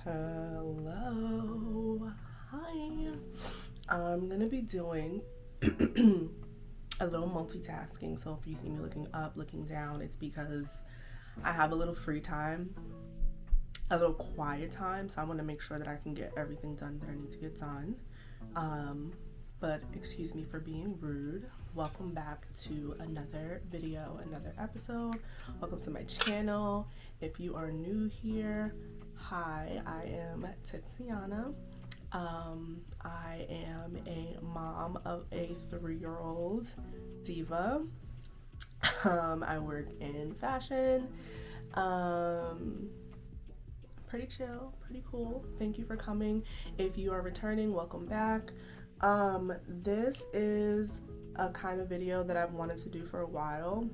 Hello. Hi. I'm gonna be doing a little multitasking. So if you see me looking up, looking down, it's because I have a little free time, a little quiet time. So I want to make sure that I can get everything done that I need to get done. But excuse me for being rude. Welcome back to another video, another episode. Welcome to my channel. If you are new here, hi, I am Titziana. I am a mom of a 3-year-old diva. I work in fashion. Pretty chill, pretty cool. Thank you for coming. If you are returning, welcome back. This is a kind of video that I've wanted to do for a while.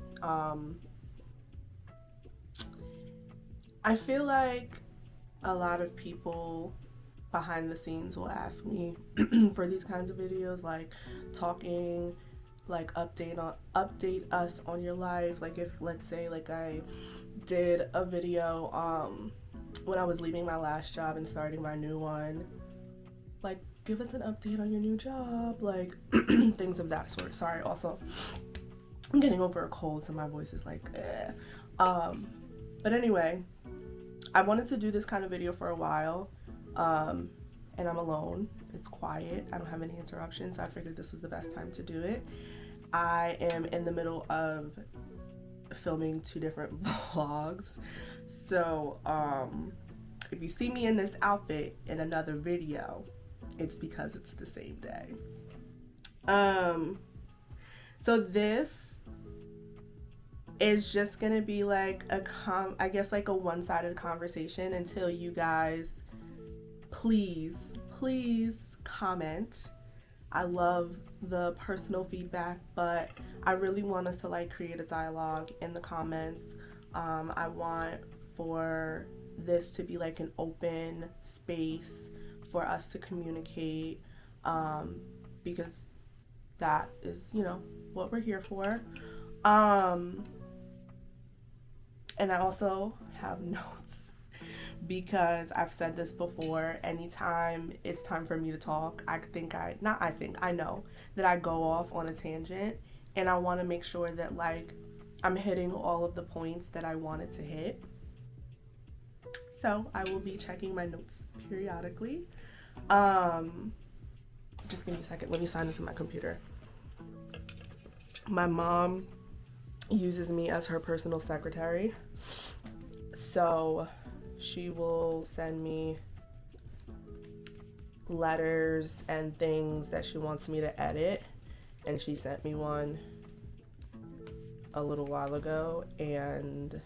I feel like a lot of people behind the scenes will ask me for these kinds of videos, like talking, like update us on your life. Like if, let's say, like I did a video when I was leaving my last job and starting my new one, like give us an update on your new job, like things of that sort. Sorry, also I'm getting over a cold, so my voice is like but anyway, I wanted to do this kind of video for a while, and I'm alone. It's quiet. I don't have any interruptions, so I figured this was the best time to do it. I am in the middle of filming 2 different vlogs, so if you see me in this outfit in another video, it's because it's the same day. So this is just gonna be like I guess like a one-sided conversation until you guys please comment. I love the personal feedback, but I really want us to like create a dialogue in the comments. I want for this to be like an open space for us to communicate, because that is, you know, what we're here for. And I also have notes because I've said this before. Anytime it's time for me to talk, I know that I go off on a tangent, and I want to make sure that like I'm hitting all of the points that I wanted to hit. So I will be checking my notes periodically. Just give me a second. Let me sign into my computer. My mom uses me as her personal secretary, so she will send me letters and things that she wants me to edit, and she sent me one a little while ago. And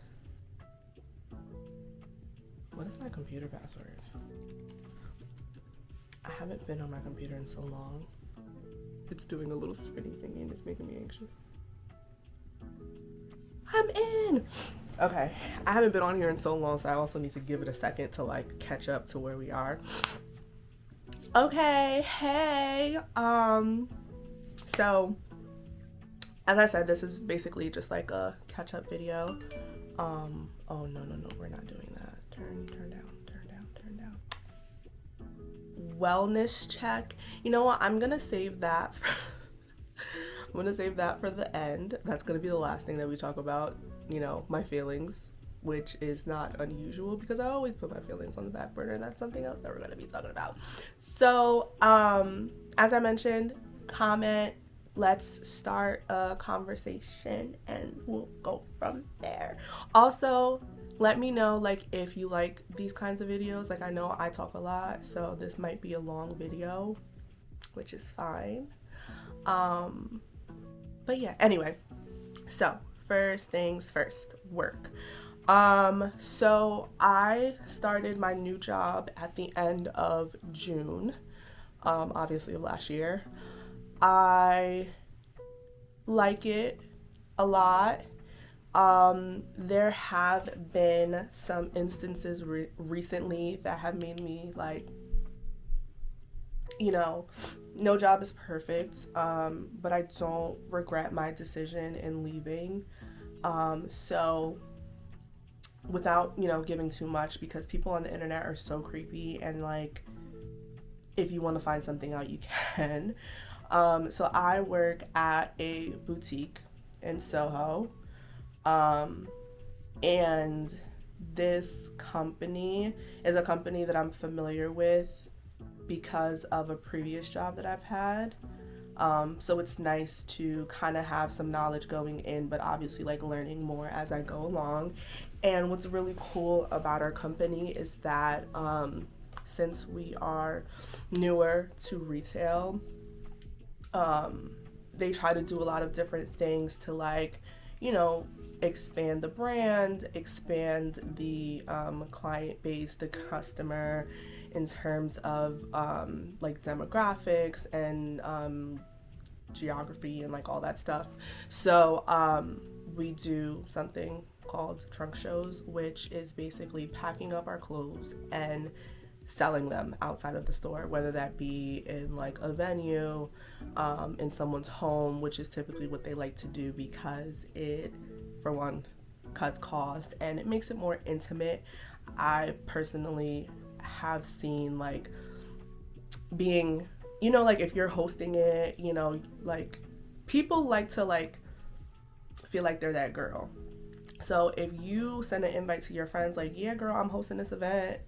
what is my computer password? I haven't been on my computer in so long. It's doing a little spinning thing and it's making me anxious. I'm in! Okay, I haven't been on here in so long, so I also need to give it a second to like catch up to where we are. Okay, hey, so as I said, this is basically just like a catch-up video. Oh no, we're not doing that. Turn down. Wellness check. You know what? I'm gonna save that for the end. That's gonna be the last thing that we talk about. You know, my feelings, which is not unusual because I always put my feelings on the back burner. That's something else that we're gonna be talking about. So, as I mentioned, comment. Let's start a conversation and we'll go from there. Also, let me know like if you like these kinds of videos. Like I know I talk a lot, so this might be a long video, which is fine. But yeah, anyway, so first things first, work. So I started my new job at the end of June, obviously of last year. I like it a lot. There have been some instances recently that have made me like, you know, no job is perfect, but I don't regret my decision in leaving. So without, you know, giving too much, because people on the internet are so creepy, and like, if you want to find something out, you can. So I work at a boutique in Soho. And this company is a company that I'm familiar with because of a previous job that I've had. So it's nice to kind of have some knowledge going in, but obviously like learning more as I go along. And what's really cool about our company is that since we are newer to retail, they try to do a lot of different things to, like, you know, expand the brand, expand the client base, the customer, in terms of like demographics and geography and like all that stuff. So we do something called trunk shows, which is basically packing up our clothes and selling them outside of the store, whether that be in like a venue, in someone's home, which is typically what they like to do because it, for one, cuts cost and it makes it more intimate. I personally have seen like being, you know, like if you're hosting it, you know, like people like to like feel like they're that girl. So if you send an invite to your friends like, yeah girl, I'm hosting this event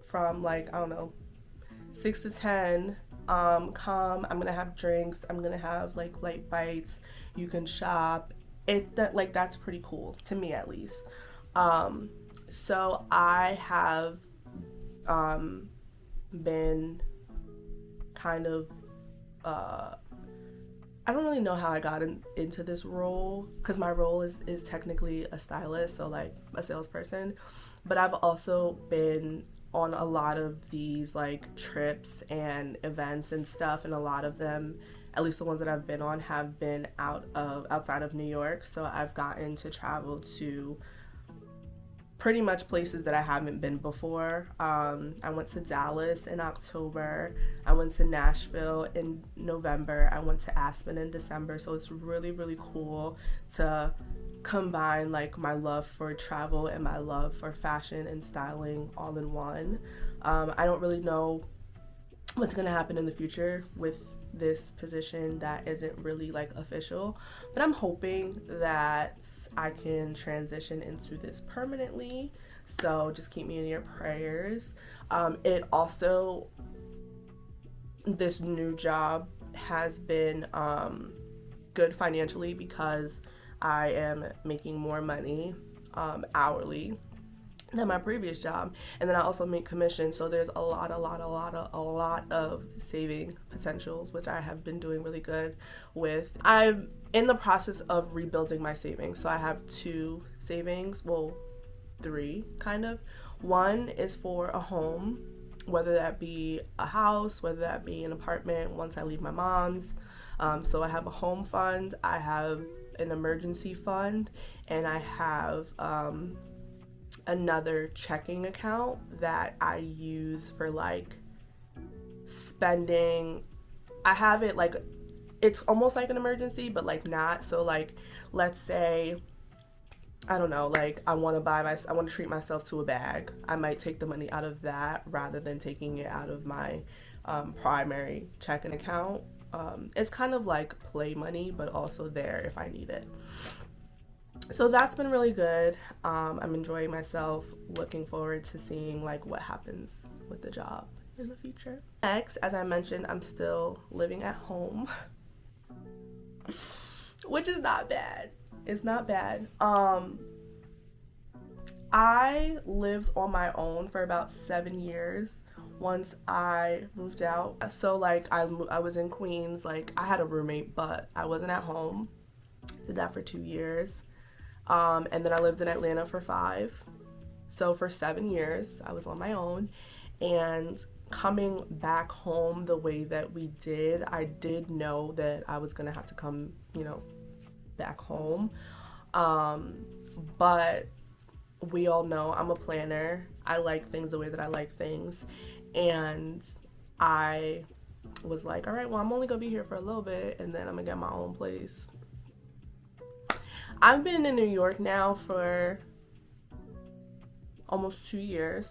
from like, I don't know, 6 to 10, come, I'm gonna have drinks, I'm gonna have like light bites, you can shop. Like that's pretty cool to me, at least. So I have been kind of I don't really know how I got into this role, because my role is technically a stylist, so like a salesperson, but I've also been on a lot of these like trips and events and stuff, and a lot of them, at least the ones that I've been on, have been outside of New York. So I've gotten to travel to pretty much places that I haven't been before. I went to Dallas in October. I went to Nashville in November. I went to Aspen in December. So it's really, really cool to combine like my love for travel and my love for fashion and styling all in one. I don't really know what's going to happen in the future with this position that isn't really like official, but I'm hoping that I can transition into this permanently, so just keep me in your prayers. It also, this new job has been good financially because I am making more money hourly than my previous job, and then I also make commission, so there's a lot of saving potentials, which I have been doing really good with. I'm in the process of rebuilding my savings, so I have 2 savings, well 3 kind of. One is for a home, whether that be a house, whether that be an apartment once I leave my mom's. So I have a home fund, I have an emergency fund, and I have another checking account that I use for like spending. I have it like, it's almost like an emergency, but like not. So like, let's say, I don't know, like I want to treat myself to a bag. I might take the money out of that rather than taking it out of my primary checking account. It's kind of like play money, but also there if I need it. So that's been really good. I'm enjoying myself, looking forward to seeing like what happens with the job in the future. Next, as I mentioned, I'm still living at home, which is not bad. It's not bad. I lived on my own for about 7 years once I moved out. So like I was in Queens, like I had a roommate, but I wasn't at home. Did that for 2 years. And then I lived in Atlanta for 5. So for 7 years, I was on my own. And coming back home the way that we did, I did know that I was going to have to come, you know, back home. But we all know I'm a planner. I like things the way that I like things. And I was like, all right, well, I'm only going to be here for a little bit, and then I'm going to get my own place. I've been in New York now for almost 2 years.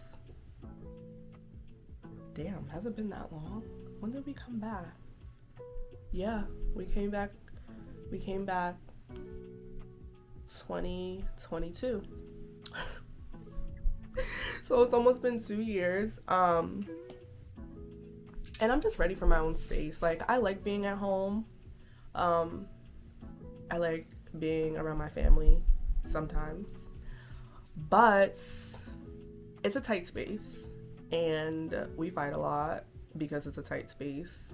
Damn, has it been that long? When did we come back? Yeah, we came back 2022. So it's almost been 2 years. And I'm just ready for my own space. Like, I like being at home. I like being around my family sometimes. But it's a tight space. And we fight a lot because it's a tight space.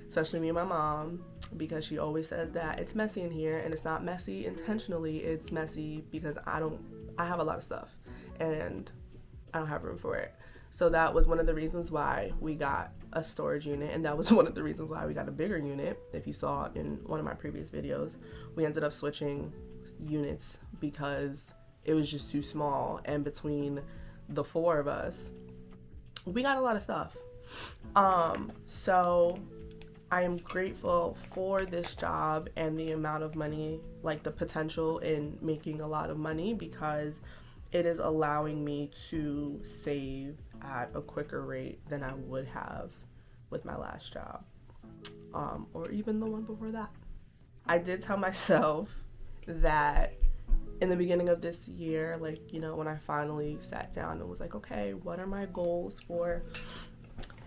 Especially me and my mom, because she always says that it's messy in here, and it's not messy intentionally. It's messy because I have a lot of stuff and I don't have room for it. So that was one of the reasons why we got a storage unit, and that was one of the reasons why we got a bigger unit. If you saw in one of my previous videos, we ended up switching units because it was just too small, and between the four of us, we got a lot of stuff. So I am grateful for this job and the amount of money, like the potential in making a lot of money, because it is allowing me to save at a quicker rate than I would have with my last job, or even the one before that. I did tell myself that in the beginning of this year, like, you know, when I finally sat down and was like, okay, what are my goals for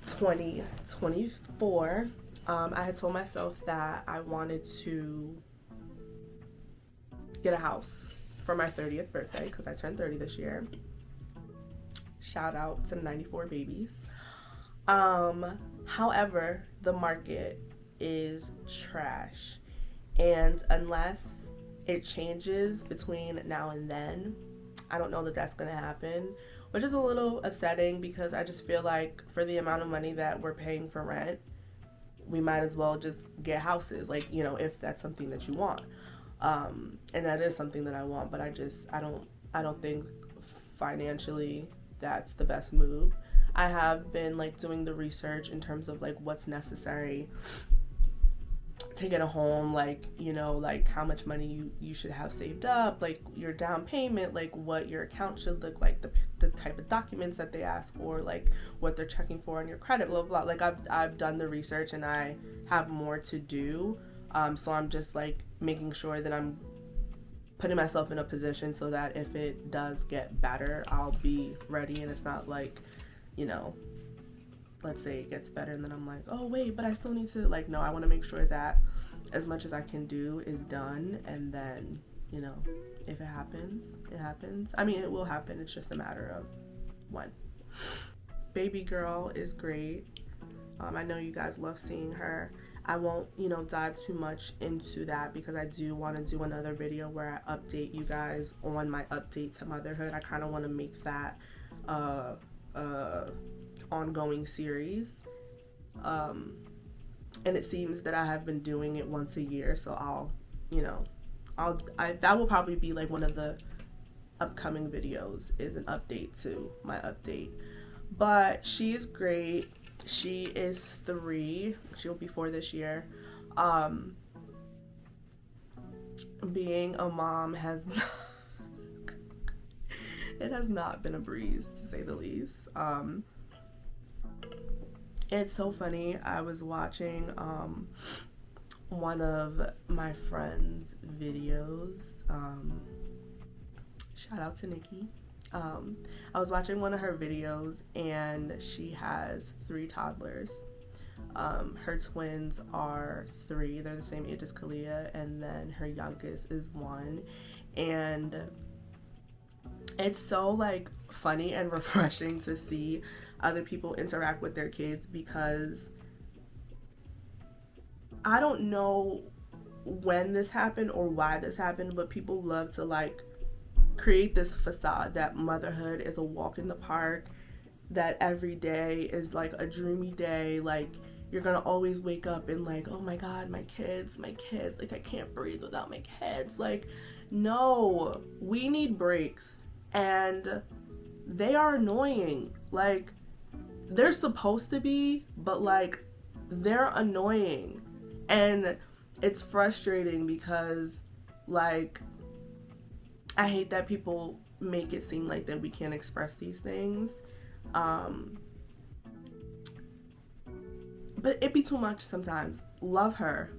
2024? I had told myself that I wanted to get a house for my 30th birthday, because I turned 30 this year. Shout out to the 94 babies. However, the market is trash, and unless it changes between now and then, I don't know that that's gonna happen, which is a little upsetting, because I just feel like for the amount of money that we're paying for rent, we might as well just get houses, like, you know, if that's something that you want. And that is something that I want, but I don't think financially that's the best move. I have been like doing the research in terms of like what's necessary to get a home, like, you know, like how much money you should have saved up, like your down payment, like what your account should look like, the type of documents that they ask for, like what they're checking for on your credit, blah blah. Like I've done the research, and I have more to do. So I'm just like making sure that I'm putting myself in a position so that if it does get better, I'll be ready, and it's not like, you know, let's say it gets better and then I'm like, oh wait, but I still need to, like, no, I want to make sure that as much as I can do is done, and then, you know, if it happens, it happens. I mean, it will happen, it's just a matter of when. Baby girl is great. I know you guys love seeing her. I won't, you know, dive too much into that, because I do want to do another video where I update you guys on my update to motherhood. I kind of want to make that ongoing series, and it seems that I have been doing it once a year, so that will probably be like one of the upcoming videos, is an update to my update. But she is great. She is 3. She'll be 4 this year. Being a mom has it has not been a breeze, to say the least. It's so funny. I was watching one of my friend's videos. Shout out to Nikki. I was watching one of her videos, and she has 3 toddlers. Her twins are 3. They're the same age as Kalia, and then her youngest is 1. And it's so like funny and refreshing to see other people interact with their kids, because I don't know when this happened or why this happened, but people love to like create this facade that motherhood is a walk in the park, that every day is like a dreamy day, like you're gonna always wake up and like, oh my god, my kids, like I can't breathe without my kids. Like, no, we need breaks, and they are annoying. Like, they're supposed to be, but like they're annoying, and it's frustrating because like I hate that people make it seem like that we can't express these things. But it be too much sometimes. Love her.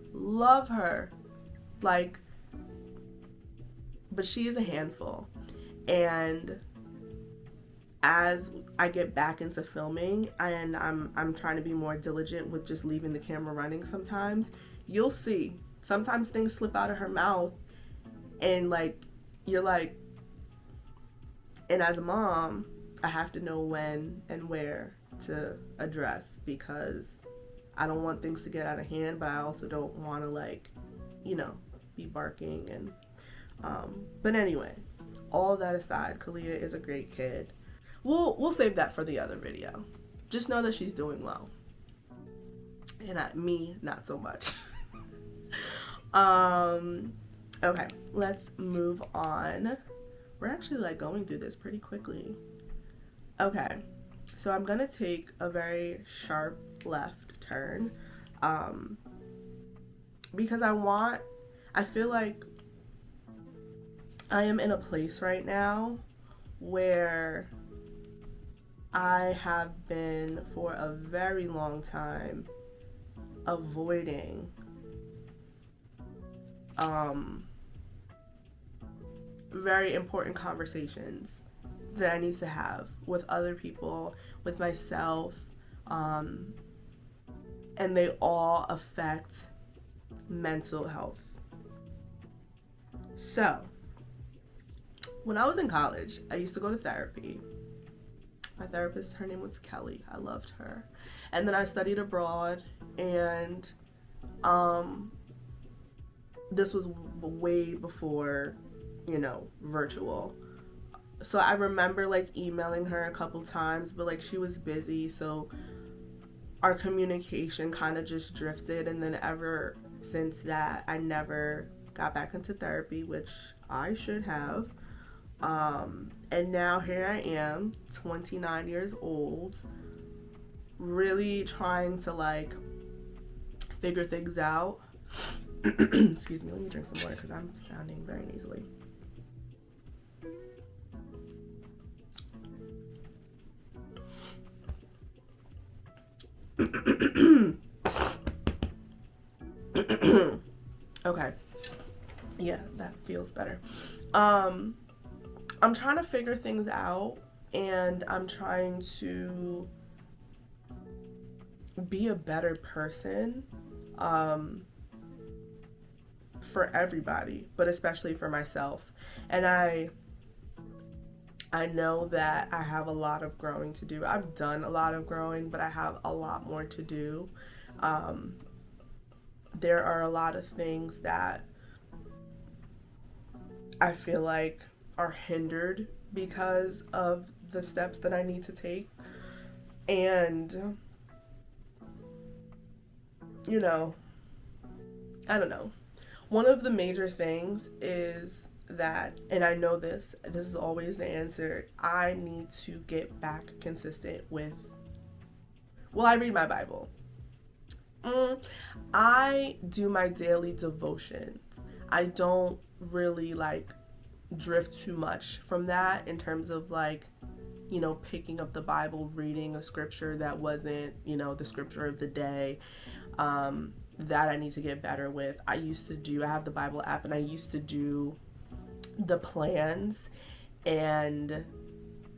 Like, but she is a handful. And as I get back into filming and I'm trying to be more diligent with just leaving the camera running sometimes, you'll see sometimes things slip out of her mouth and like you're like, and as a mom, I have to know when and where to address, because I don't want things to get out of hand, but I also don't want to, like, you know, be barking. And but anyway, all that aside, Kalia is a great kid. We'll save that for the other video. Just know that she's doing well, and me not so much. Okay, let's move on. We're actually like going through this pretty quickly. Okay, so I'm gonna take a very sharp left turn, because I feel like I am in a place right now where I have been for a very long time avoiding very important conversations that I need to have with other people, with myself, and they all affect mental health. So, when I was in college, I used to go to therapy. My therapist, her name was Kelly. I loved her. And then I studied abroad, and this was way before, you know, virtual. So I remember like emailing her a couple times, but like she was busy, so our communication kind of just drifted. And then ever since that, I never got back into therapy, which I should have. And now here I am, 29 years old, really trying to like figure things out. Excuse me, let me drink some water because I'm sounding very nasally. Okay. Yeah, that feels better. I'm trying to figure things out, and I'm trying to be a better person for everybody, but especially for myself. And I know that I have a lot of growing to do. I've done a lot of growing, but I have a lot more to do. There are a lot of things that I feel like are hindered because of the steps that I need to take. And, you know, I don't know. One of the major things is that, and I know this is always the answer, I need to get back consistent with, well, I read my Bible. I do my daily devotions. I don't really like drift too much from that in terms of like, you know, picking up the Bible, reading a scripture that wasn't, you know, the scripture of the day. That I need to get better with. I have the Bible app, and I used to do the plans, and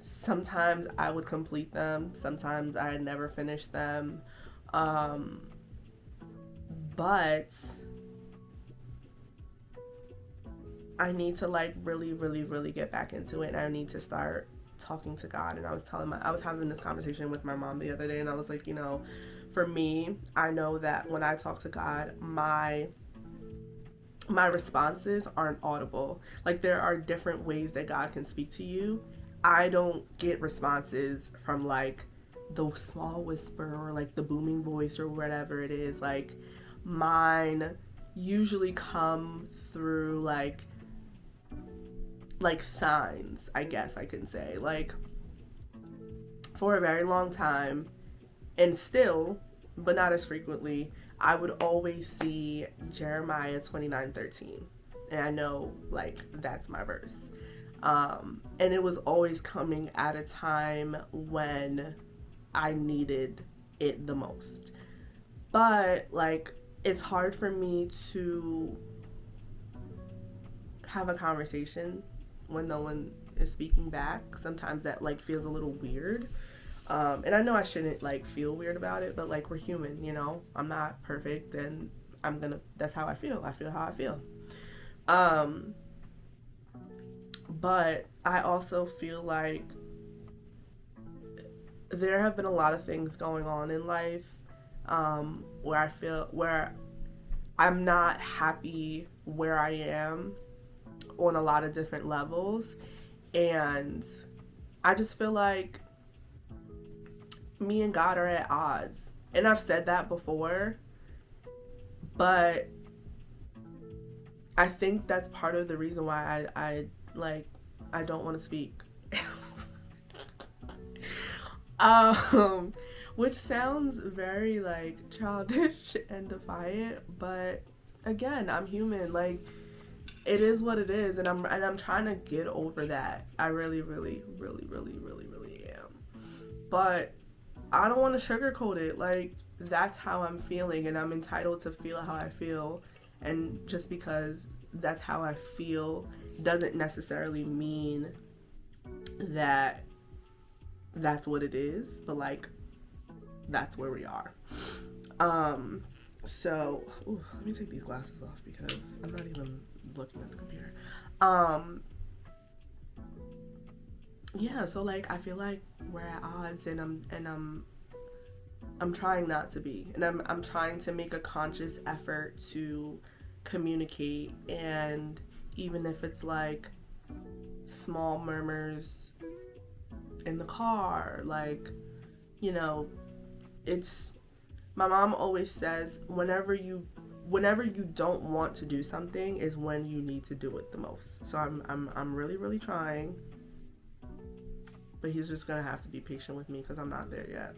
sometimes I would complete them, sometimes I never finish them, but I need to like really get back into it, and I need to start talking to God. And I was having this conversation with my mom the other day, and I was like, you know, for me, I know that when I talk to God, my responses aren't audible. Like, there are different ways that God can speak to you. I don't get responses from like the small whisper or like the booming voice or whatever it is. Like, mine usually come through like signs, I guess I can say. Like, for a very long time, and still, but not as frequently, I would always see Jeremiah 29:13. And I know, like, that's my verse. And it was always coming at a time when I needed it the most. But like, it's hard for me to have a conversation when no one is speaking back. Sometimes that like feels a little weird. And I know I shouldn't like feel weird about it, but like, we're human, you know? I'm not perfect, and that's how I feel. I feel how I feel. But I also feel like there have been a lot of things going on in life, where I'm not happy where I am on a lot of different levels. And I just feel like me and God are at odds. And I've said that before, but I think that's part of the reason why I don't want to speak. Which sounds very like childish and defiant, but again, I'm human. Like, it is what it is, and I'm trying to get over that. I really, really, really, really, really, really am. But I don't want to sugarcoat it. Like, that's how I'm feeling, and I'm entitled to feel how I feel. And just because that's how I feel doesn't necessarily mean that that's what it is, but like, that's where we are. So let me take these glasses off because I'm not even looking at the computer. Yeah, so like, I feel like we're at odds, and I'm trying not to be, and I'm trying to make a conscious effort to communicate, and even if it's like small murmurs in the car, like, you know, it's, my mom always says, whenever you don't want to do something is when you need to do it the most. So I'm really, really trying, but he's just gonna have to be patient with me because I'm not there yet.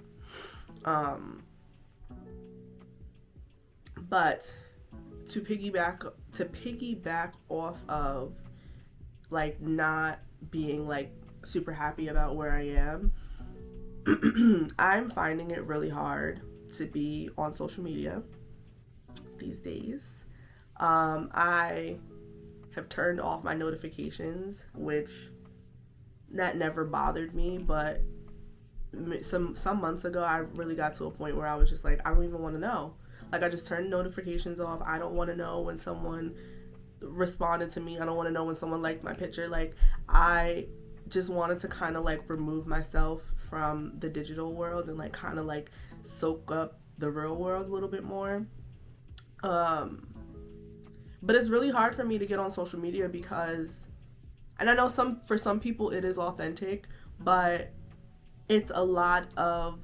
But to piggyback off of like not being like super happy about where I am, I'm finding it really hard to be on social media these days. I have turned off my notifications, which that never bothered me, but some months ago I really got to a point where I was just like, I don't even want to know. Like, I just turned notifications off. I don't want to know when someone responded to me. I don't want to know when someone liked my picture. Like, I just wanted to kind of like remove myself from the digital world and like kind of like soak up the real world a little bit more. But it's really hard for me to get on social media because, and I know for some people it is authentic, but it's a lot of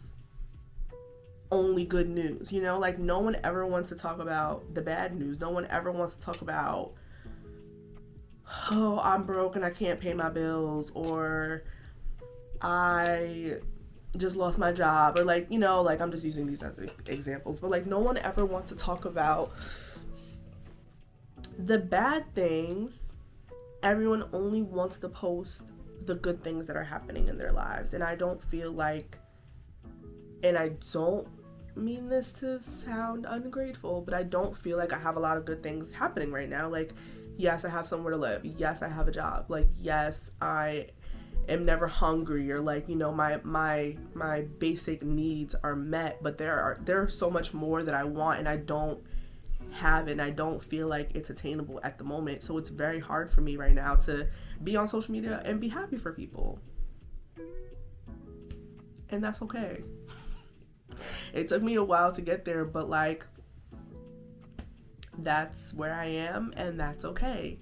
only good news, you know? Like, no one ever wants to talk about the bad news. No one ever wants to talk about, oh, I'm broke and I can't pay my bills, or I just lost my job, or like, you know, like, I'm just using these as examples, but like, no one ever wants to talk about the bad things. Everyone only wants to post the good things that are happening in their lives. And I don't feel like, and I don't mean this to sound ungrateful, but I don't feel like I have a lot of good things happening right now. Like, yes, I have somewhere to live. Yes, I have a job. Like, yes, I am never hungry, or like, you know, my basic needs are met, but there's so much more that I want and I don't have, and I don't feel like it's attainable at the moment. So it's very hard for me right now to be on social media and be happy for people. And that's okay. It took me a while to get there, but like, that's where I am, and that's okay.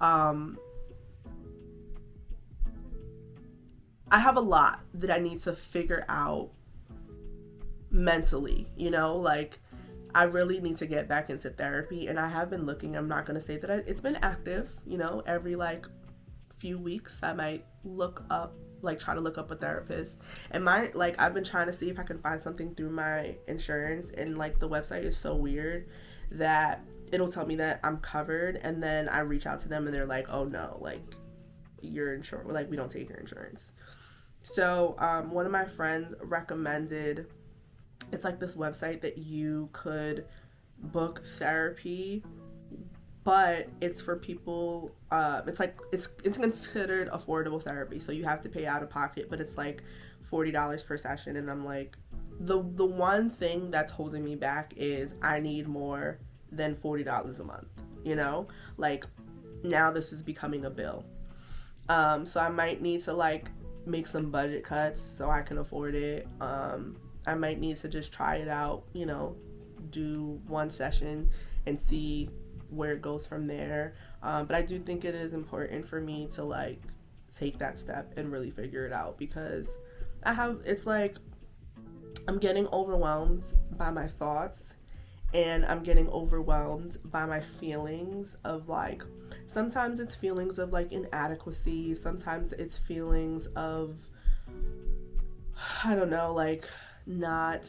I have a lot that I need to figure out mentally, you know, like, I really need to get back into therapy, and I have been looking. I'm not going to say that it's been active, you know, every like few weeks I might try to look up a therapist. And I've been trying to see if I can find something through my insurance, and like, the website is so weird that it'll tell me that I'm covered, and then I reach out to them and they're like, oh no, like, your insurance, like we don't take your insurance. So one of my friends recommended, it's like this website that you could book therapy, but it's for people, it's considered affordable therapy, so you have to pay out of pocket, but it's like $40 per session. And I'm like, the one thing that's holding me back is I need more than $40 a month, you know? Like, now this is becoming a bill. So I might need to like make some budget cuts so I can afford it. I might need to just try it out, you know, do one session and see where it goes from there. But I do think it is important for me to like take that step and really figure it out, because it's like I'm getting overwhelmed by my thoughts, and I'm getting overwhelmed by my feelings of like, sometimes it's feelings of like inadequacy, sometimes it's feelings of, I don't know, like not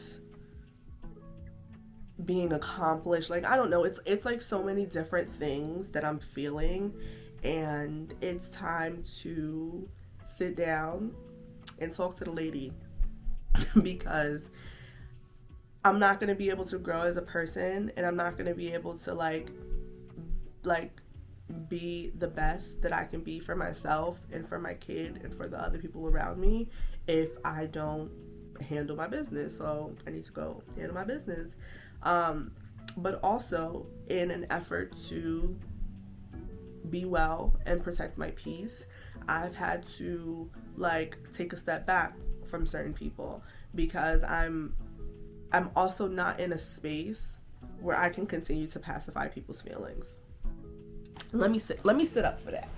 being accomplished. Like, I don't know, it's like so many different things that I'm feeling, and it's time to sit down and talk to the lady because I'm not going to be able to grow as a person, and I'm not going to be able to like be the best that I can be for myself and for my kid and for the other people around me if I don't handle my business. So I need to go handle my business. But also in an effort to be well and protect my peace, I've had to like take a step back from certain people, because I'm also not in a space where I can continue to pacify people's feelings. Let me sit up for that.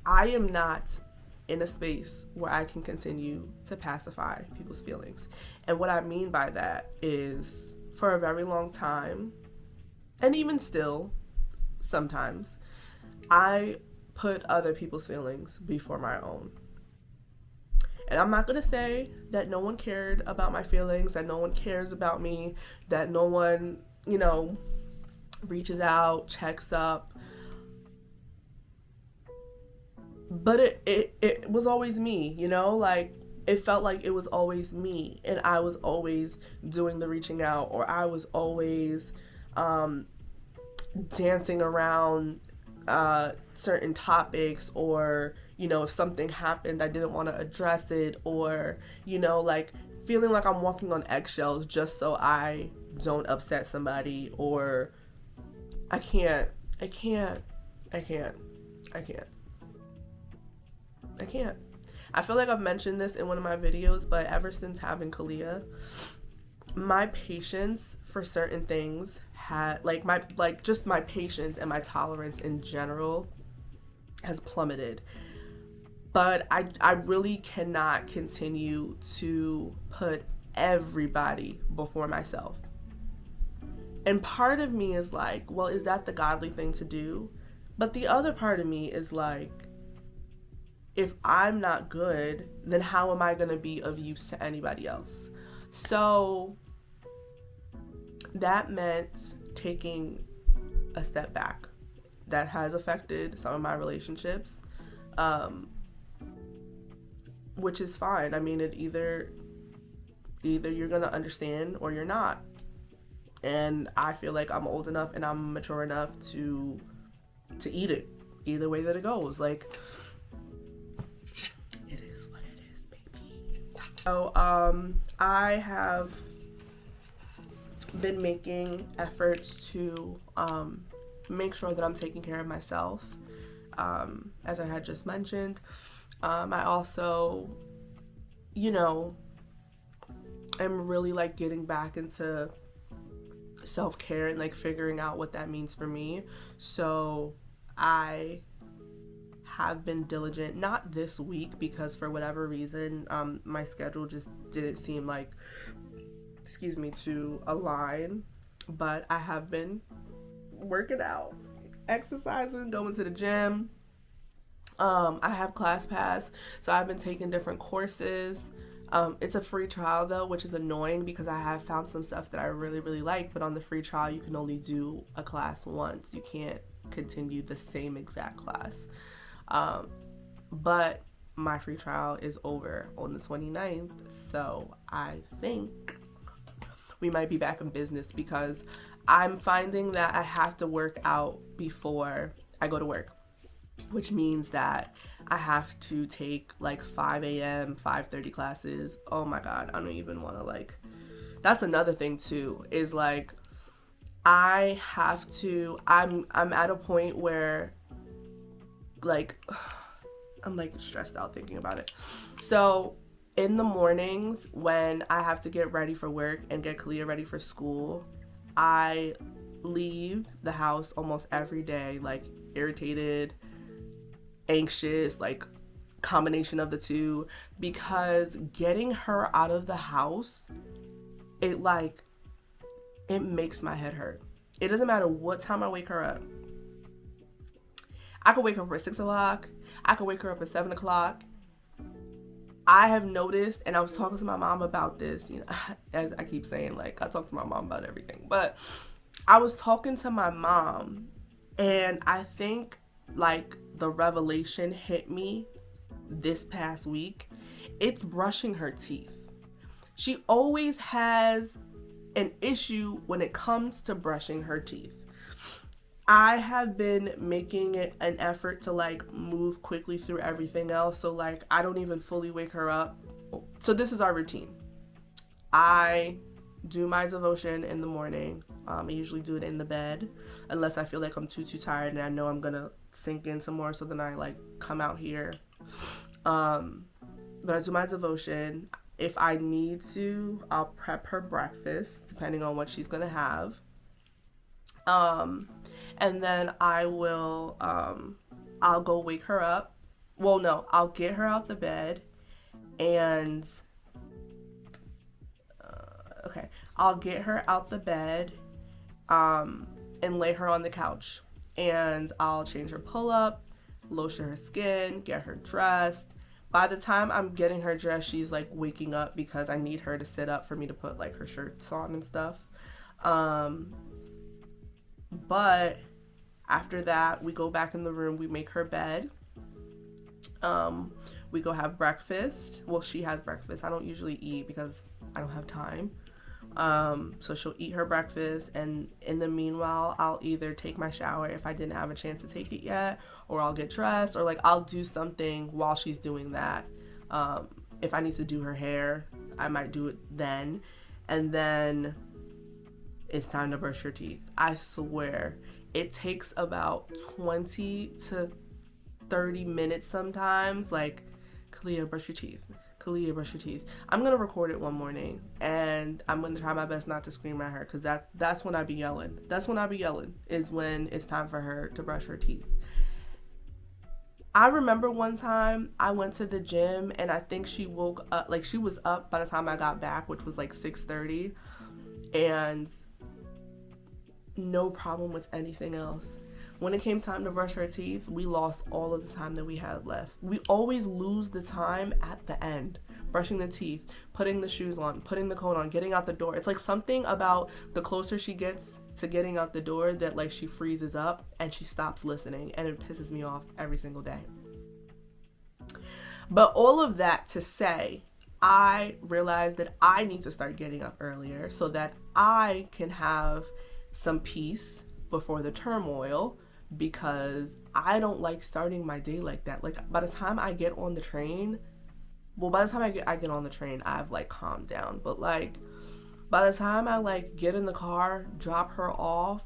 I am not in a space where I can continue to pacify people's feelings. And what I mean by that is, for a very long time, and even still sometimes, I put other people's feelings before my own. And I'm not going to say that no one cared about my feelings, that no one cares about me, that no one, you know, reaches out, checks up. But it was always me, you know? Like, it felt like it was always me, and I was always doing the reaching out, or I was always dancing around certain topics, or, you know, if something happened, I didn't want to address it, or, you know, like feeling like I'm walking on eggshells just so I don't upset somebody, or I can't. I feel like I've mentioned this in one of my videos, but ever since having Kalia, my patience for certain things just my patience and my tolerance in general has plummeted. But I really cannot continue to put everybody before myself. And part of me is like, well, is that the godly thing to do? But the other part of me is like, if I'm not good, then how am I going to be of use to anybody else? So that meant taking a step back. That has affected some of my relationships, which is fine. I mean, it either you're going to understand or you're not. And I feel like I'm old enough and I'm mature enough to eat it either way that it goes. Like, it is what it is, baby. So I have been making efforts to make sure that I'm taking care of myself, as I had just mentioned. I also, you know, am really like getting back into self-care and like figuring out what that means for me. So I have been diligent, not this week because for whatever reason my schedule just didn't seem like, to align, but I have been working out, exercising, going to the gym. I have ClassPass, so I've been taking different courses. It's a free trial though, which is annoying because I have found some stuff that I really, really like, but on the free trial you can only do a class once. You can't continue the same exact class. But my free trial is over on the 29th, so I think we might be back in business, because I'm finding that I have to work out before I go to work, which means that I have to take like 5 a.m., 5:30 classes. Oh my God, I don't even want to like, that's another thing too, is like, I'm at a point where like, I'm like stressed out thinking about it. So in the mornings when I have to get ready for work and get Kalia ready for school, I leave the house almost every day, like irritated, anxious, like combination of the two, because getting her out of the house, it makes my head hurt. It doesn't matter what time I wake her up. I could wake her up at 6 o'clock. I could wake her up at 7 o'clock. I have noticed, and I was talking to my mom about this, you know, as I keep saying, like, I talk to my mom about everything, but I was talking to my mom, and I think, like, the revelation hit me this past week. It's brushing her teeth. She always has an issue when it comes to brushing her teeth. I have been making it an effort to like move quickly through everything else. So like I don't even fully wake her up. So this is our routine. I do my devotion in the morning. I usually do it in the bed unless I feel like I'm too tired and I know I'm gonna sink in some more. So then I like come out here. But I do my devotion. If I need to, I'll prep her breakfast depending on what she's gonna have. And then I will, I'll go wake her up. Well, no, I'll get her out the bed and, I'll get her out the bed, and lay her on the couch, and I'll change her pull-up, lotion her skin, get her dressed. By the time I'm getting her dressed, she's like waking up because I need her to sit up for me to put like her shirts on and stuff. But after that, we go back in the room, we make her bed. We go have breakfast. Well, she has breakfast. I don't usually eat because I don't have time. So she'll eat her breakfast, and in the meanwhile, I'll either take my shower if I didn't have a chance to take it yet, or I'll get dressed, or like I'll do something while she's doing that. If I need to do her hair, I might do it then. And then it's time to brush your teeth. I swear, it takes about 20 to 30 minutes sometimes. Like, Kalia, brush your teeth. Kalia, brush your teeth. I'm going to record it one morning, and I'm going to try my best not to scream at her, because that's when I be yelling. That's when I be yelling, is when it's time for her to brush her teeth. I remember one time I went to the gym, and I think she woke up, like she was up by the time I got back, which was like 6:30, and no problem with anything else. When it came time to brush her teeth, we lost all of the time that we had left. We always lose the time at the end. Brushing the teeth, putting the shoes on, putting the coat on, getting out the door. It's like something about the closer she gets to getting out the door that like she freezes up and she stops listening, and it pisses me off every single day. But all of that to say, I realized that I need to start getting up earlier so that I can have some peace before the turmoil, because I don't like starting my day like that. Like by the time I get on the train, I get on the train, I've like calmed down. But like by the time I like get in the car, drop her off,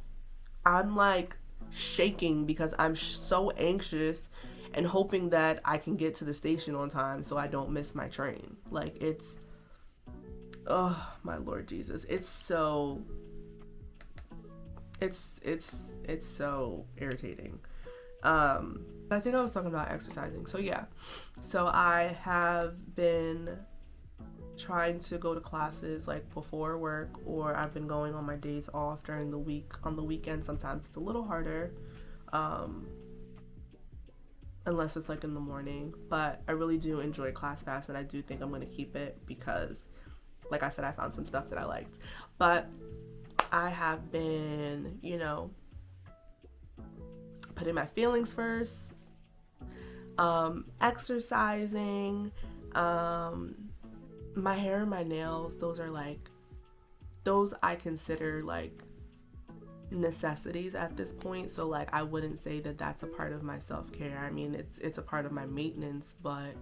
I'm like shaking because I'm so anxious and hoping that I can get to the station on time so I don't miss my train. Like it's, oh my Lord Jesus, it's so irritating. I think I was talking about exercising. So yeah. So I have been trying to go to classes like before work, or I've been going on my days off during the week. On the weekend, sometimes it's a little harder. Unless it's like in the morning. But I really do enjoy ClassPass, and I do think I'm going to keep it because, like I said, I found some stuff that I liked. But I have been, putting my feelings first. Exercising, my hair and my nails, those are like, those I consider like necessities at this point. So like I wouldn't say that that's a part of my self-care. I mean, it's a part of my maintenance, but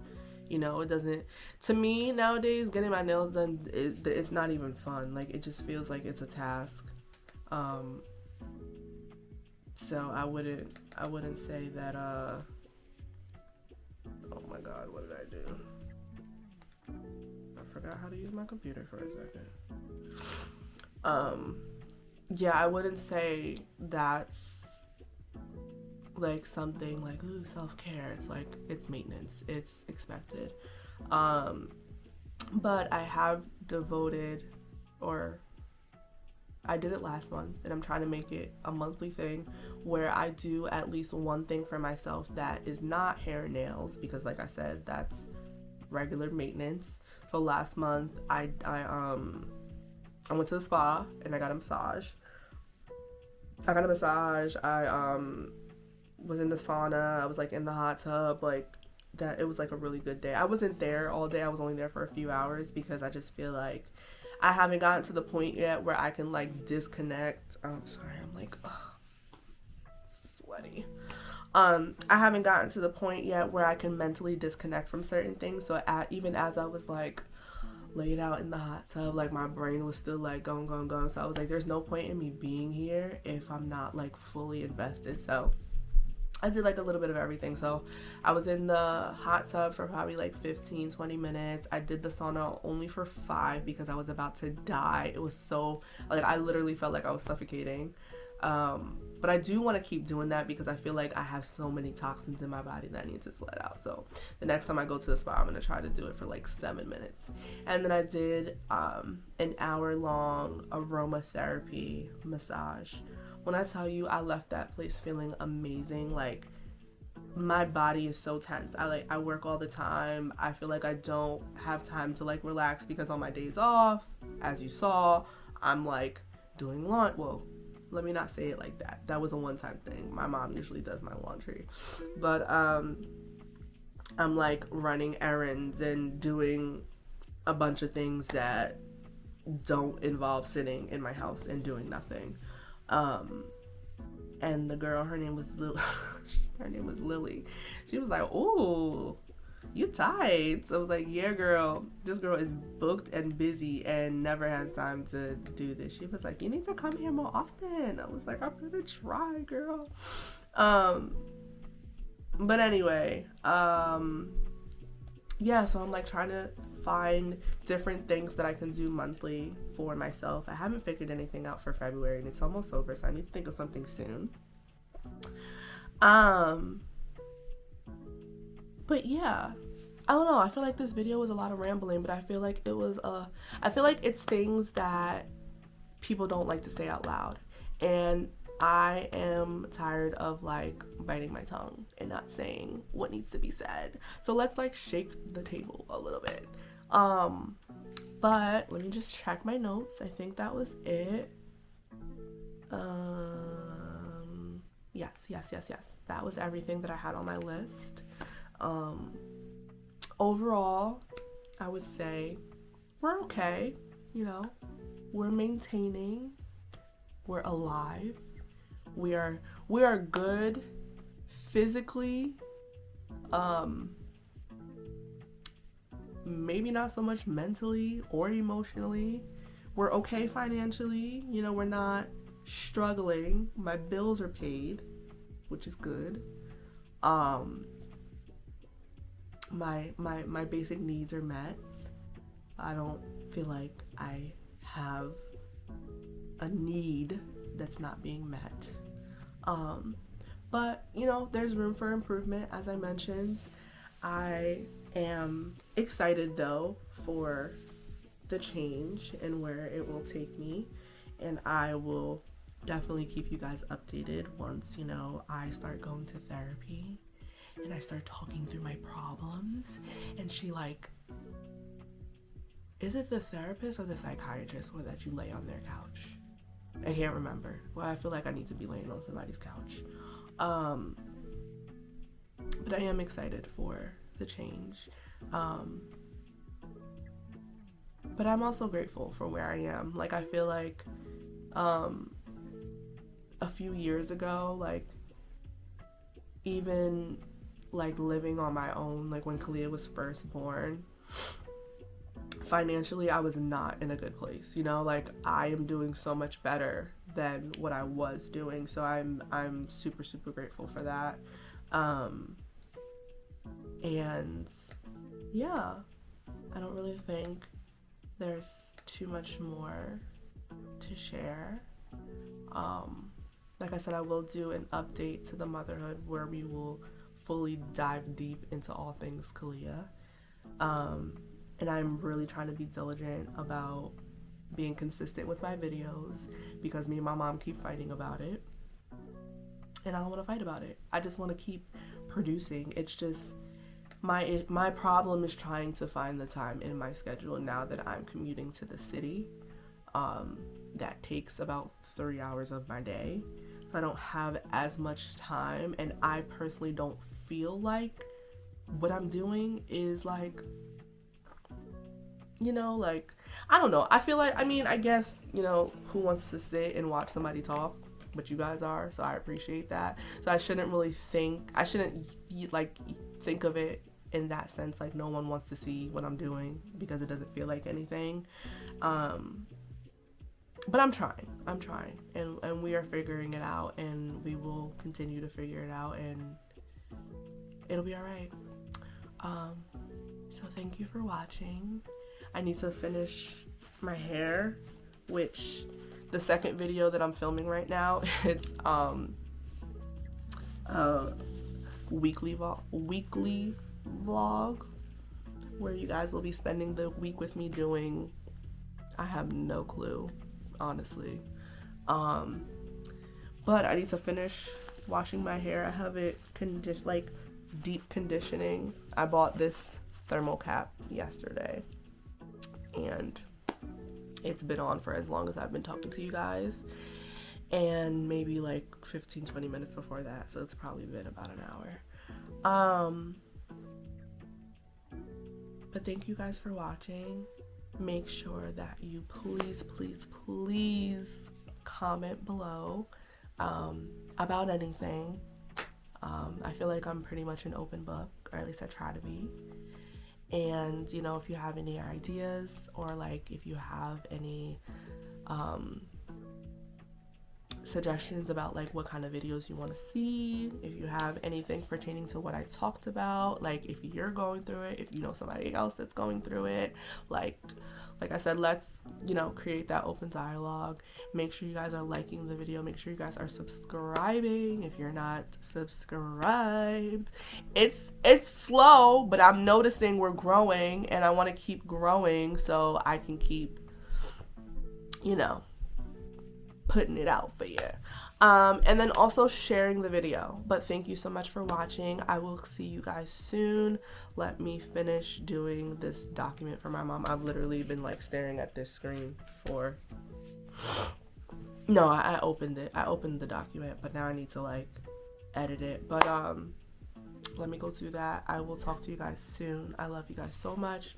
you know, it doesn't, to me nowadays, getting my nails done, it's not even fun. Like it just feels like it's a task. So I wouldn't say that oh my god, what did I do? I forgot how to use my computer for a second. Yeah, I wouldn't say that's like something like, ooh, self-care. It's like, it's maintenance, it's expected. But I have devoted, or I did it last month, and I'm trying to make it a monthly thing where I do at least one thing for myself that is not hair and nails, because like I said, that's regular maintenance. So last month I went to the spa and I got a massage. I was in the sauna. I was like in the hot tub. Like that, it was like a really good day. I wasn't there all day. I was only there for a few hours because I just feel like I haven't gotten to the point yet where I can like disconnect. I'm sorry, I'm like sweaty. I haven't gotten to the point yet where I can mentally disconnect from certain things. So even as I was like laid out in the hot tub, like my brain was still like going. So I was like, there's no point in me being here if I'm not like fully invested. So I did like a little bit of everything. So I was in the hot tub for probably like 15-20 minutes. I did the sauna only for 5 because I was about to die. It was so, like, I literally felt like I was suffocating. But I do want to keep doing that because I feel like I have so many toxins in my body that I need to let out. So the next time I go to the spa, I'm going to try to do it for like 7 minutes. And then I did an hour-long aromatherapy massage. When I tell you, I left that place feeling amazing. Like, my body is so tense. I work all the time. I feel like I don't have time to like relax because on my days off, as you saw, I'm like doing laundry. Well, let me not say it like that. That was a one-time thing. My mom usually does my laundry. But I'm like running errands and doing a bunch of things that don't involve sitting in my house and doing nothing. And the girl, her name was Lily. She was like, "Ooh, you tight." So I was like, "Yeah, girl, this girl is booked and busy and never has time to do this." She was like, "You need to come here more often." I was like, "I'm gonna try, girl." But anyway, yeah, so I'm like trying to find different things that I can do monthly for myself. I haven't figured anything out for February and it's almost over, so I need to think of something soon. But yeah, I don't know, I feel like this video was a lot of rambling, but I feel like it's things that people don't like to say out loud, and I am tired of like biting my tongue and not saying what needs to be said. So let's like shake the table a little bit. But let me just check my notes. I think that was it. Yes. That was everything that I had on my list. Overall, I would say we're okay. You know, we're maintaining. We're alive. We are good physically. Maybe not so much mentally or emotionally. We're okay financially. You know, we're not struggling. My bills are paid, which is good. My basic needs are met. I don't feel like I have a need that's not being met. But you know, there's room for improvement, as I mentioned. I am excited though for the change and where it will take me, and I will definitely keep you guys updated once, you know, I start going to therapy and I start talking through my problems, and she like, is it the therapist or the psychiatrist or that you lay on their couch? I can't remember. Well, I feel like I need to be laying on somebody's couch. But I am excited for the change. But I'm also grateful for where I am. Like, I feel like a few years ago, like, even like living on my own, like when Kalia was first born, financially I was not in a good place, you know. Like, I am doing so much better than what I was doing, so I'm super grateful for that. And yeah, I don't really think there's too much more to share. Like I said, I will do an update to the motherhood where we will fully dive deep into all things Kalia. And I'm really trying to be diligent about being consistent with my videos, because me and my mom keep fighting about it. And I don't want to fight about it. I just want to keep producing. It's just my problem is trying to find the time in my schedule now that I'm commuting to the city. That takes about 3 hours of my day. So I don't have as much time, and I personally don't feel like what I'm doing is like, you know, like, I don't know. I feel like, I mean, I guess, you know, who wants to sit and watch somebody talk? But you guys are, so I appreciate that. So I shouldn't like think of it in that sense, like no one wants to see what I'm doing, because it doesn't feel like anything. But I'm trying, and we are figuring it out, and we will continue to figure it out, and it'll be all right. So thank you for watching. I need to finish my hair, which the second video that I'm filming right now, it's weekly vlog where you guys will be spending the week with me doing, I have no clue, honestly. But I need to finish washing my hair. I have it like deep conditioning. I bought this thermal cap yesterday, and it's been on for as long as I've been talking to you guys, and maybe like 15-20 minutes before that, so it's probably been about an hour. But thank you guys for watching. Make sure that you please comment below about anything. I feel like I'm pretty much an open book, or at least I try to be. And, you know, if you have any ideas, or like if you have any suggestions about like what kind of videos you want to see, if you have anything pertaining to what I talked about, like if you're going through it, if you know somebody else that's going through it, like I said, let's, you know, create that open dialogue. Make sure you guys are liking the video. Make sure you guys are subscribing if you're not subscribed. It's slow, but I'm noticing we're growing, and I want to keep growing so I can keep, you know, putting it out for you. And then also sharing the video. But thank you so much for watching. I will see you guys soon. Let me finish doing this document for my mom. I've literally been like staring at this screen for, no, I opened it. I opened the document, but now I need to like edit it. But let me go do that. I will talk to you guys soon. I love you guys so much.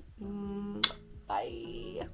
Bye.